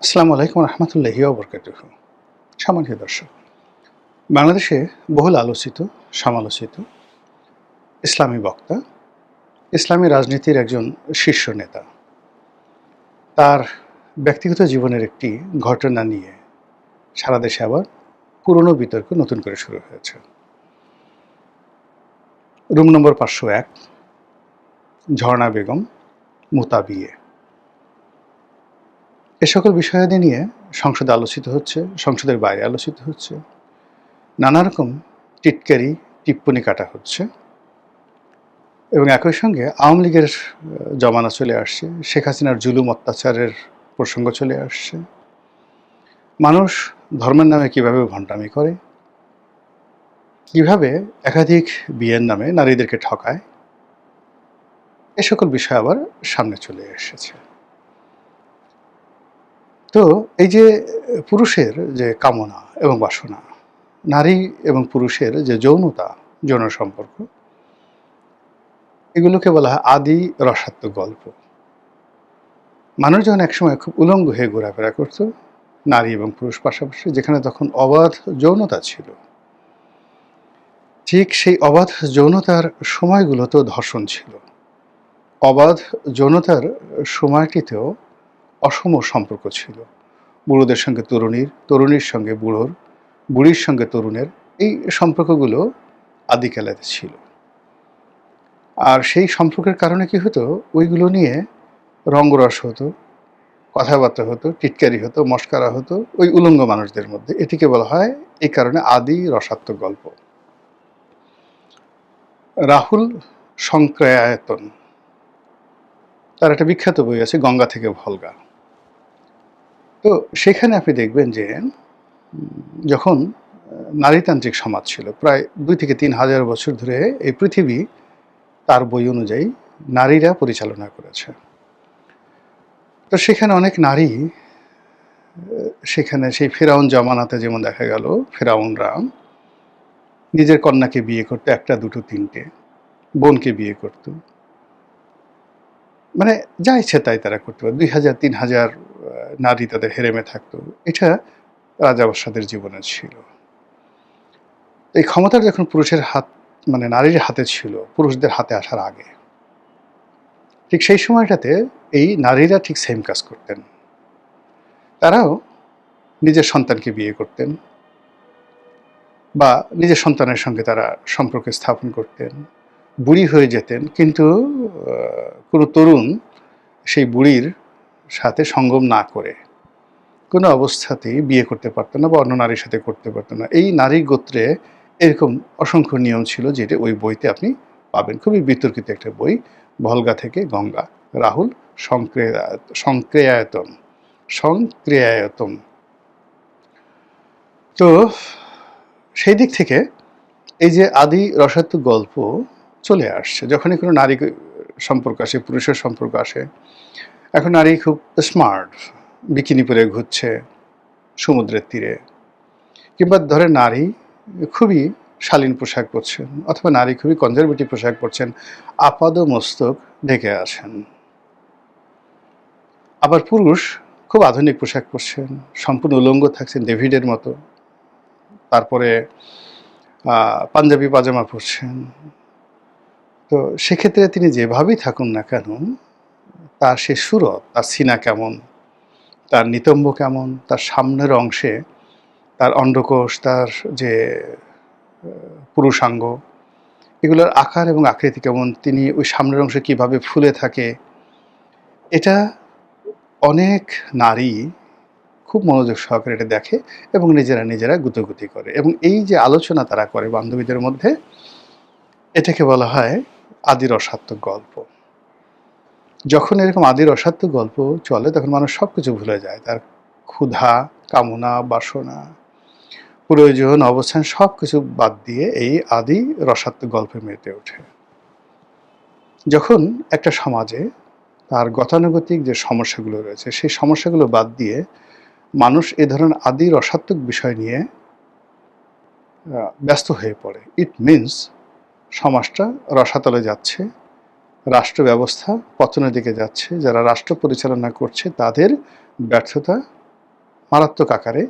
আসসালামু আলাইকুম রহমতুল্লাহি ওয়া বারাকাতুহু। সম্মানিত দর্শক, বাংলাদেশে বহুল আলোচিত, সমালোচিত ইসলামী বক্তা, ইসলামী রাজনীতির একজন শীর্ষ নেতা। তার ব্যক্তিগত জীবনের একটি ঘটনা নিয়ে সারা দেশে আবার পুরনো বিতর্ক নতুন করে শুরু হয়েছে। রুম নম্বর 501, ঝর্ণা বেগম মুতা বিয়ে। এ সকল বিষয়াদি নিয়ে সংসদে আলোচিত হচ্ছে, সংসদের বাইরে আলোচিত হচ্ছে, নানা রকম টিটকারি টিপ্পনি কাটা হচ্ছে এবং একই সঙ্গে আওয়ামী লীগের জমানা চলে আসছে, শেখ হাসিনার জুলুম অত্যাচারের প্রসঙ্গ চলে আসছে। মানুষ ধর্মের নামে কিভাবে ভণ্ডামি করে, কিভাবে একাধিক বিয়ের নামে নারীদেরকে ঠকায়, এ সকল বিষয় আবার সামনে চলে এসেছে। তো এই যে পুরুষের যে কামনা এবং বাসনা, নারী এবং পুরুষের যে যৌনতা, যৌন সম্পর্ক, এগুলোকে বলা হয় আদি রসাত্মক গল্প। মানুষ যখন একসময় খুব উলঙ্গ হয়ে ঘোরাফেরা করত, নারী এবং পুরুষ পাশাপাশি, যেখানে তখন অবাধ যৌনতা ছিল, ঠিক সেই অবাধ যৌনতার সময়গুলোতেও ধর্ষণ ছিল। অবাধ যৌনতার সময়টিতেও অসম সম্পর্ক ছিল। বুড়োদের সঙ্গে তরুণীর, তরুণীর সঙ্গে বুড়োর, বুড়ির সঙ্গে তরুণের, এই সম্পর্কগুলো আদিকালেতে ছিল। আর সেই সম্পর্কের কারণে কি হতো, ওইগুলো নিয়ে রঙ্গরস হতো, কথাবার্তা হতো, টিটকারি হতো, মশকারা হতো ওই উলঙ্গ মানুষদের মধ্যে। এটিকে বলা হয় এই কারণে আদি রসাত্মক গল্প। রাহুল সংক্রায়ায়তন, তার একটা বিখ্যাত বই আছে, গঙ্গা থেকে ভলগা। তো সেখানে আপনি দেখবেন যে যখন নারীতান্ত্রিক সমাজ ছিল, প্রায় 2 থেকে 3 হাজার বছর ধরে এই পৃথিবী তার বই অনুযায়ী নারীরা পরিচালনা করেছে। তো সেখানে অনেক নারী, সেখানে সেই ফেরাউন জামানাতে যেমন দেখা গেল, ফেরাউনরা নিজের কন্যাকে বিয়ে করতো, 1টা 2টো 3টে, বোনকে বিয়ে করত, মানে যা ইচ্ছে তাই তারা করতে পারে। 2000 3000 নারী তাদের হেরেমে থাকতো। এটা রাজাবাদশাদের জীবনে ছিল। এই ক্ষমতার যখন পুরুষের হাত, মানে নারীর হাতে ছিল, পুরুষদের হাতে আসার আগে, ঠিক সেই সময়টাতে এই নারীরা ঠিক সেম কাজ করতেন। তারাও নিজের সন্তানকে বিয়ে করতেন বা নিজের সন্তানের সঙ্গে তারা সম্পর্ক স্থাপন করতেন, বুড়ি হয়ে যেতেন, কিন্তু কোনো তরুণ সেই বুড়ির সাথে সঙ্গম না করে কোনো অবস্থাতেই বিয়ে করতে পারতো না বা অন্য নারীর সাথে করতে পারতো না। এই নারী গোত্রে এরকম অসংখ্য নিয়ম ছিল, যেটা ওই বইতে আপনি পাবেন। খুবই বিতর্কিত একটা বই, ভলগা থেকে গঙ্গা, রাহুল সংক্রেয়ায়তন সংক্রিয়ায়তন। তো সেই দিক থেকে এই যে আদি রসাত্মক গল্প চলে আসছে। যখনই কোনো নারী সম্পর্ক আসে, পুরুষের সম্পর্ক আসে, এখন নারী খুব স্মার্ট, বিকিনি পরে ঘুরছে সমুদ্রের তীরে, কিংবা ধরে নারী খুবই শালীন পোশাক পরছেন, অথবা নারী খুবই কনজারভেটিভ পোশাক পরছেন, আপাদ মস্তক ঢেকে আছেন। আবার পুরুষ খুব আধুনিক পোশাক পরছেন, সম্পূর্ণ উলঙ্গ থাকছেন ডেভিডের মতো, তারপরে পাঞ্জাবি পাজামা পরছেন। তো সেক্ষেত্রে তিনি যেভাবেই থাকুন না কেন, তার সে সুরত, তার সিনা কেমন, তার নিতম্ব কেমন, তার সামনের অংশে তার অন্ডকোষ, তার যে পুরুষাঙ্গ, এগুলোর আকার এবং আকৃতি কেমন, তিনি ওই সামনের অংশে কিভাবে ফুলে থাকে, এটা অনেক নারী খুব মনোযোগ সহকারে এটা দেখে এবং নিজেরা গুতোগুতি করে। এবং এই যে আলোচনা তারা করে বান্ধবীদের মধ্যে, এটাকে বলা হয় আদি রসাত্মক গল্প। যখন এরকম আদি রসাত্মক গল্প চলে, তখন মানুষ সব কিছু ভুলে যায়, তার ক্ষুধা, কামনা, বাসনা, প্রয়োজন, অবস্থান সব কিছু বাদ দিয়ে এই আদি রসাত্মক গল্পে মেতে ওঠে। যখন একটা সমাজে তার গতানুগতিক যে সমস্যাগুলো রয়েছে, সেই সমস্যাগুলো বাদ দিয়ে মানুষ এ ধরনের আদি রসাত্মক বিষয় নিয়ে ব্যস্ত হয়ে পড়ে, ইট মিনস সমাজটা রসাতলে যাচ্ছে, রাষ্ট্র ব্যবস্থা পতনের দিকে যাচ্ছে, যারা রাষ্ট্র পরিচালনা করছে তাদের ব্যর্থতা মারাত্মক আকারে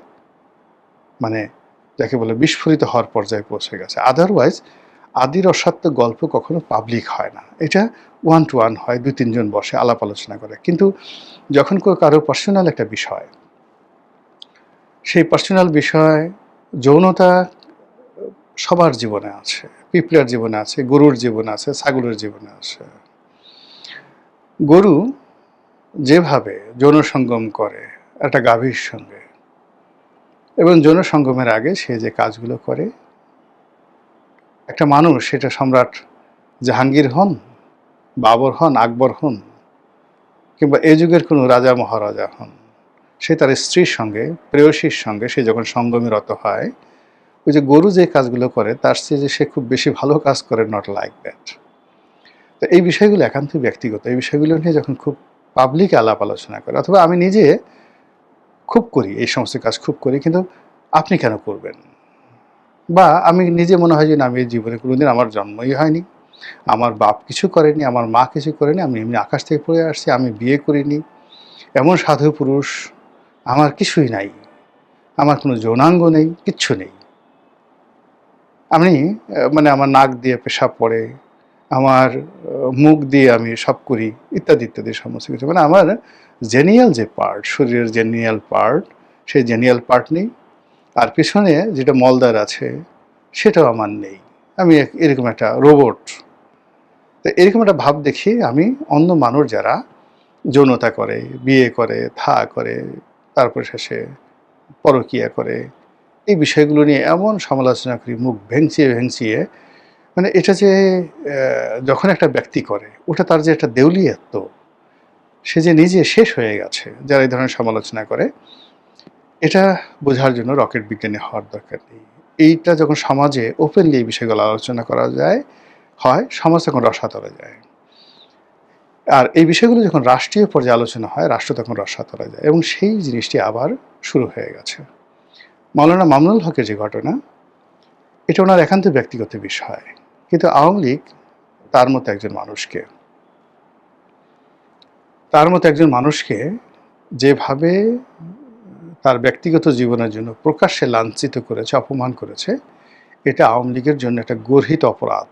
মানে যাকে বলে বিস্ফোরিত হওয়ার পর্যায়ে পৌঁছে গেছে। আদারওয়াইজ আদির অসত্য গল্প কখনো পাবলিক হয় না। এটা ওয়ান টু ওয়ান হয়, ২-৩ জন বসে আলাপ আলোচনা করে। কিন্তু যখন কারো পার্সোনাল একটা বিষয়, সেই পার্সোনাল বিষয়, যৌনতা সবার জীবনে আছে, পিঁপড়ার জীবনে আছে, গরুর জীবনে আছে, ছাগলের জীবনে আছে। গরু যেভাবে যৌন সঙ্গম করে একটা গাভীর সঙ্গে, এবং যৌন সঙ্গমের আগে সে যে কাজগুলো করে, একটা মানুষ, সেটা সম্রাট জাহাঙ্গীর হন, বাবর হন, আকবর হন, কিংবা এ যুগের কোনো রাজা মহারাজা হন, সে তার স্ত্রীর সঙ্গে, প্রেয়সীর সঙ্গে সে যখন সঙ্গমে রত হয়, ওই যে গরু যে কাজগুলো করে তার চেয়ে যে সে খুব বেশি ভালো কাজ করে, নট লাইক দ্যাট। তো এই বিষয়গুলো একান্তই ব্যক্তিগত। এই বিষয়গুলো নিয়ে যখন খুব পাবলিক আলাপ আলোচনা করে, অথবা আমি নিজে খুব করি, এই সমস্ত কাজ খুব করি, কিন্তু আপনি কেন করবেন? বা আমি নিজে মনে হয় যে না, আমি এই জীবনে কোনোদিন আমার জন্মই হয়নি, আমার বাপ কিছু করেনি, আমার মা কিছু করেনি, আমি এমনি আকাশ থেকে পড়ে আসছি, আমি বিয়ে করিনি, এমন সাধু পুরুষ আমার কিছুই নাই, আমার কোনো যৌনাঙ্গ নেই, কিচ্ছু নেই। আমি মানে আমার নাক দিয়ে পেশাব পড়ে, আমার মুখ দিয়ে আমি সব করি, ইত্যাদি ইত্যাদি সমস্ত কিছু। মানে আমার জেনিয়াল যে পার্ট, শরীরের জেনিয়াল পার্ট, সেই জেনিয়াল পার্ট নেই, আর পিছনে যেটা মলদার আছে সেটাও আমার নেই। আমি এরকম একটা রোবট। তো এরকম একটা ভাব দেখি আমি অন্য মানুষ যারা যৌনতা করে, বিয়ে করে, থা করে, তারপরে শেষে পরকীয়া করে, এই বিষয়গুলো নিয়ে এমন সমালোচনা করি মুখ ভেঙচিয়ে ভেঙচিয়ে। মানে এটা যে যখন একটা ব্যক্তি করে, ওটা তার যে একটা দেউলিয়াত্ব, সে যে নিজে শেষ হয়ে গেছে, যারা এই ধরনের সমালোচনা করে, এটা বোঝার জন্য রকেট বিজ্ঞানী হওয়ার দরকার নেই। এইটা যখন সমাজে ওপেনলি এই বিষয়গুলো আলোচনা করা যায়, হয়, সমাজ তখন রসাতলে যায়। আর এই বিষয়গুলো যখন রাষ্ট্রীয় পর্যায়ে আলোচনা হয়, রাষ্ট্র তখন রসাতলে যায়, এবং সেই জিনিসটি আবার শুরু হয়ে গেছে। মাওলানা মামুনুল হকের যে ঘটনা, এটা ওনার একান্ত ব্যক্তিগত বিষয়, কিন্তু আওয়ামী লীগ তার মতো একজন মানুষকে যেভাবে তার ব্যক্তিগত জীবনের জন্য প্রকাশ্যে লাঞ্ছিত করেছে, অপমান করেছে, এটা আওয়ামী লীগের জন্য একটা গর্হিত অপরাধ।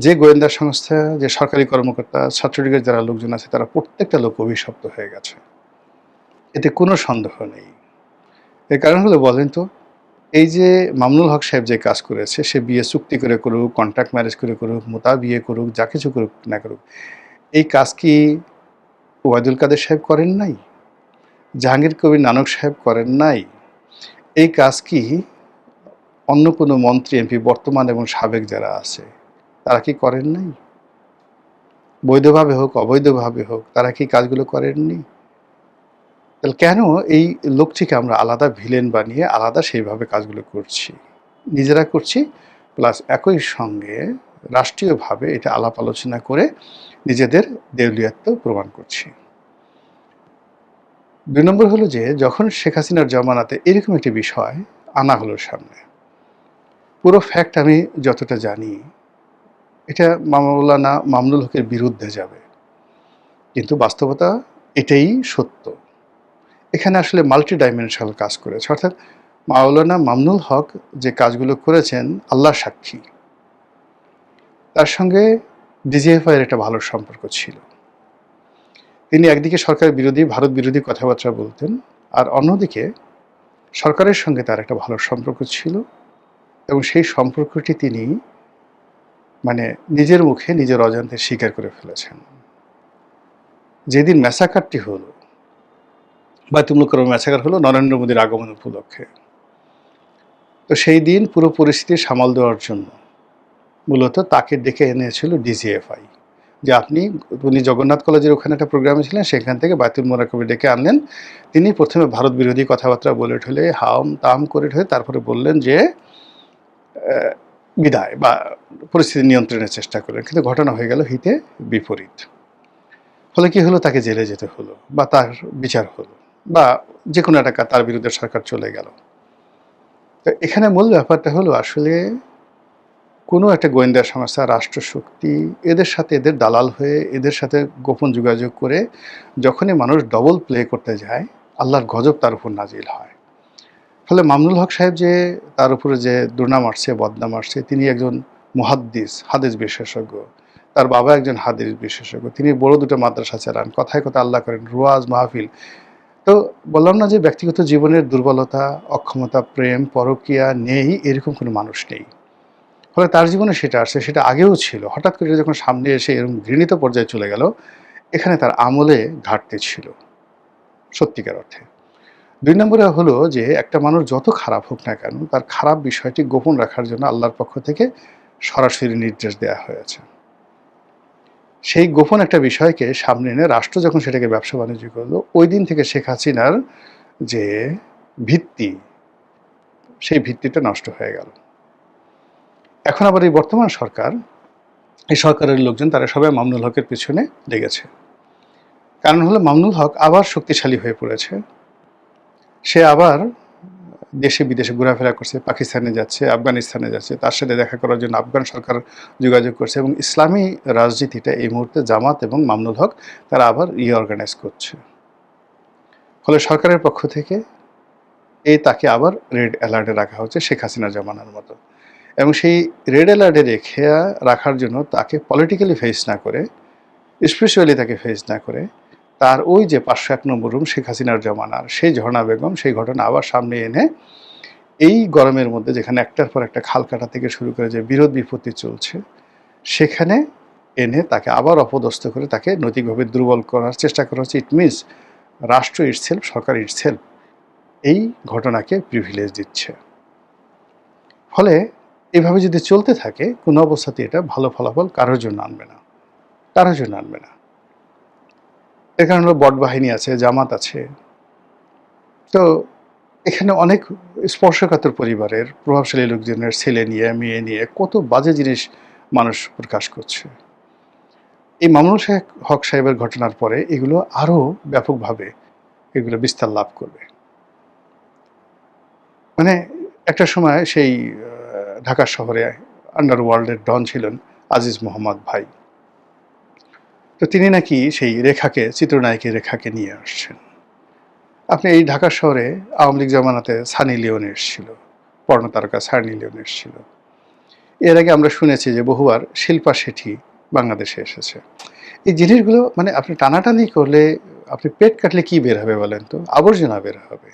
যে গোয়েন্দা সংস্থা, যে সরকারি কর্মকর্তা, ছাত্রলীগের যারা লোকজন আছে, তারা প্রত্যেকটা লোক অভিশপ্ত হয়ে গেছে, এতে কোনো সন্দেহ নেই। এর কারণ হলো, বলেন তো, এই যে মামুনুল হক সাহেব যে কাজ করেছে, সে বিয়ে চুক্তি করে করুক, কন্ট্রাক্ট ম্যারেজ করে করুক, মোতা বিয়ে করুক, যা কিছু করুক না করুক, এই কাজ কি ওবায়দুল কাদের সাহেব করেন নাই? জাহাঙ্গীর কবির নানক সাহেব করেন নাই? এই কাজ কি অন্য কোনো মন্ত্রী, এমপি, বর্তমান এবং সাবেক যারা আছে, তারা কি করেন নাই? বৈধভাবে হোক, অবৈধভাবে হোক, তারা কি কাজগুলো করেননি? তাহলে কেন এই লোকটিকে আমরা আলাদা ভিলেন বানিয়ে আলাদা সেইভাবে কাজগুলো করছি? নিজেরা করছি, প্লাস একই সঙ্গে রাষ্ট্রীয়ভাবে এটা আলাপ আলোচনা করে নিজেদের দেউলিয়াত্ব প্রমাণ করছি। ২ নম্বর হলো যে, যখন শেখ হাসিনার জমানাতে এরকম একটি বিষয় আনা হলো সামনে, পুরো ফ্যাক্ট আমি যতটা জানি, এটা মাওলানা মামুনুল হকের বিরুদ্ধে যাবে, কিন্তু বাস্তবতা এটাই সত্য। এখানে আসলে মাল্টি ডাইমেনশনাল কাজ করেছে, অর্থাৎ মাওলানা মামুনুল হক যে কাজগুলো করেছেন, আল্লাহ সাক্ষী, তার সঙ্গে ডিজিএফআইয়ের একটা ভালো সম্পর্ক ছিল। তিনি একদিকে সরকার বিরোধী, ভারত বিরোধী কথাবার্তা বলতেন, আর অন্যদিকে সরকারের সঙ্গে তার একটা ভালো সম্পর্ক ছিল, এবং সেই সম্পর্কটি তিনি মানে নিজের মুখে নিজের অজান্তে স্বীকার করে ফেলেছেন। যেদিন ম্যাসাকারটি হলো, বায়তুল মোকাররমে ম্যাসাকার হলো নরেন্দ্র মোদীর আগমন উপলক্ষে, তো সেই দিন পুরো পরিস্থিতি সামাল দেওয়ার জন্য মূলত তাকে ডেকে এনেছিল ডিজিএফআই, যে উনি জগন্নাথ কলেজের ওখানে একটা প্রোগ্রামে ছিলেন, সেখান থেকে বায়তুল মোকাররমে ডেকে আনলেন। তিনি প্রথমে ভারত বিরোধী কথাবার্তা বলে ঠলে হাম তাম করে ঠলে তারপরে বললেন যে বিদায়, বা পরিস্থিতি নিয়ন্ত্রণের চেষ্টা করলেন, কিন্তু ঘটনা হয়ে গেল হিতে বিপরীত। ফলে কি হলো, তাকে জেলে যেতে হলো, বা তার বিচার হলো, বা যে কোনো একটা তার বিরুদ্ধে সরকার চলে গেল। তো এখানে মূল ব্যাপারটা হলো, আসলে কোনো একটা গোয়েন্দা সংস্থা, রাষ্ট্রশক্তি, এদের সাথে এদের দালাল হয়ে, এদের সাথে গোপন যোগাযোগ করে যখনই মানুষ ডবল প্লে করতে যায়, আল্লাহর গজব তার উপর নাজিল হয়। ফলে মামুনুল হক সাহেব যে তার উপরে যে দুর্নাম আসছে, বদনাম আসছে, তিনি একজন মুহাদ্দিস, হাদিস বিশেষজ্ঞ। তার বাবা একজন হাদিস বিশেষজ্ঞ। তিনি বড় দুটো মাদ্রাসা চালান। কথায় কথায় আল্লাহ করেন, রোয়াজ মাহফিল। তো বললাম না যে ব্যক্তিগত জীবনের দুর্বলতা, অক্ষমতা, প্রেম, পরকীয়া নেই, এরকম কোনো মানুষ নেই। ফলে তার জীবনে সেটা আসছে, সেটা আগেও ছিল। হঠাৎ করে যখন সামনে এসে এরকম ঘৃণিত পর্যায়ে চলে গেল, এখানে তার আমলে ঘাটতি ছিল সত্যিকার অর্থে। ২ নম্বরে হলো যে একটা মানুষ যত খারাপ হোক না কেন, তার খারাপ বিষয়টি গোপন রাখার জন্য আল্লাহর পক্ষ থেকে সরাসরি নির্দেশ দেয়া হয়েছে। সেই গোপন একটা বিষয়কে সামনে এনে রাষ্ট্র যখন সেটাকে ব্যবসা-বাণিজ্য করলো, ঐদিন থেকে শেখ হাসিনার যে ভিত্তি, সেই ভিত্তিটা নষ্ট হয়ে গেল। এখন আবার এই বর্তমান সরকার, এই সরকারের লোকজন তারা সবাই মামুনুল হকের পেছনে লেগেছে। কারণ হলো মামুনুল হক আবার শক্তিশালী হয়ে পড়েছে। সে আবার দেশে বিদেশে ঘোরাফেরা করছে, পাকিস্তানে যাচ্ছে, আফগানিস্তানে যাচ্ছে, তার সাথে দেখা করার জন্য আফগান সরকার যোগাযোগ করছে এবং ইসলামী রাজনীতিটা এই মুহূর্তে জামাত এবং মামুনুল হক তারা আবার রিঅর্গানাইজ করছে। ফলে সরকারের পক্ষ থেকে তাকে আবার রেড অ্যালার্টে রাখা হচ্ছে শেখ হাসিনা জামানার মতো। এবং সেই রেড অ্যালার্টে রেখে রাখার জন্য তাকে পলিটিক্যালি ফেস না করে, স্পিরিচুয়ালি তাকে ফেস না করে, তার ওই যে ৫০১ নম্বর রুম শেখ হাসিনার জমানার সেই ঝর্ণা বেগম, সেই ঘটনা আবার সামনে এনে এই গরমের মধ্যে যেখানে একটার পর একটা খাল কাটা থেকে শুরু করে যে বিরোধ বিপত্তি চলছে, সেখানে এনে তাকে আবার অপদস্থ করে তাকে নৈতিকভাবে দুর্বল করার চেষ্টা করা হচ্ছে। ইট মিনস রাষ্ট্র ইটসেলফ, সরকার ইটসেলফ এই ঘটনাকে প্রিভিলেজ দিচ্ছে। ফলে এভাবে যদি চলতে থাকে, কোনো অবস্থাতে এটা ভালো ফলাফল কারোর জন্য আনবে না, কারোর জন্য আনবে না। এর কারণ হলো বট বাহিনী আছে, জামাত আছে। তো এখানে অনেক স্পর্শকাতর পরিবারের প্রভাবশালী লোকজনের ছেলে নিয়ে, মেয়ে নিয়ে কত বাজে জিনিস মানুষ প্রকাশ করছে। এই মামুনুল হক সাহেবের ঘটনার পরে এগুলো আরও ব্যাপকভাবে এগুলো বিস্তার লাভ করবে। মানে একটা সময় সেই ঢাকা শহরে আন্ডারওয়ার্ল্ডের ডন ছিলেন আজিজ মোহাম্মদ ভাই। তো তিনি নাকি সেই রেখাকে, চিত্রনায়িকা রেখাকে নিয়ে আসছেন। আপনি এই ঢাকা শহরে আওয়ামী লীগ জামানাতে সানি লিওন এসেছিল, পর্ণতারকা সানি লিওন এসেছিল। এর আগে আমরা শুনেছি যে বহুবার শিল্পা শেঠি বাংলাদেশে এসেছে। এই জিনিসগুলো মানে আপনি টানাটানি করলে, আপনি পেট কাটলে কি বের হবে বলেন তো? আবর্জনা বের হবে,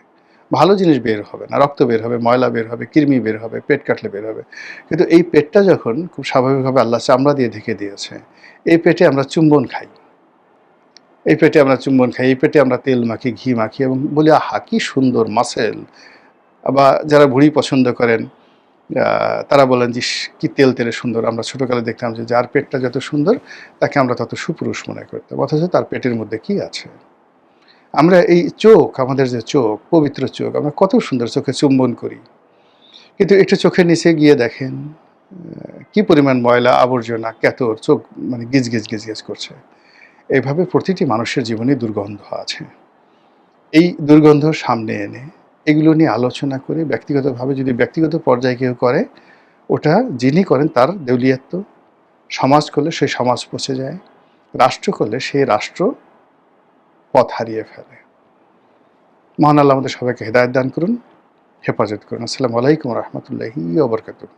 ভালো জিনিস বের হবে না। রক্ত বের হবে, ময়লা বের হবে, কৃমি বের হবে, পেট কাটলে বের হবে। কিন্তু এই পেটটা যখন খুব স্বাভাবিকভাবে আল্লাহ চামড়া দিয়ে ঢেকে দিয়েছে, এই পেটে আমরা চুম্বন খাই, এই পেটে আমরা চুম্বন খাই, এই পেটে আমরা তেল মাখি, ঘি মাখি এবং বলি আহা কি সুন্দর মাসেল। বা যারা ভুঁড়ি পছন্দ করেন তারা বলেন যে কি তেল তেলে সুন্দর। আমরা ছোটোকালে দেখতাম যে যার পেটটা যত সুন্দর তাকে আমরা তত সুপুরুষ মনে করতাম, অথচ তার পেটের মধ্যে কি আছে। আমরা এই চোখ, আমাদের যে চোখ, পবিত্র চোখ, আমরা কত সুন্দর চোখে চুম্বন করি, কিন্তু একটু চোখের নিচে গিয়ে দেখেন কি পরিমাণ ময়লা আবর্জনা, ক্যাতর, চোখ মানে গিজ গিজ গিজ গিজ করছে। এইভাবে প্রতিটি মানুষের জীবনে দুর্গন্ধ আছে। এই দুর্গন্ধ সামনে এনে এগুলো নিয়ে আলোচনা করে ব্যক্তিগতভাবে যদি ব্যক্তিগত পর্যায়ে কেউ করে, ওটা যিনি করেন তার দেউলিয়াত্ব। সমাজ করলে সেই সমাজ পচে যায়, রাষ্ট্র করলে সেই রাষ্ট্র পথ হারিয়ে ফেলে। মহান আল্লাহ আমাদের সবাইকে হেদায়েত দান করুন, হেফাজত করুন। আসসালামু আলাইকুম ওয়া রাহমাতুল্লাহি ওয়া বারাকাতুহু।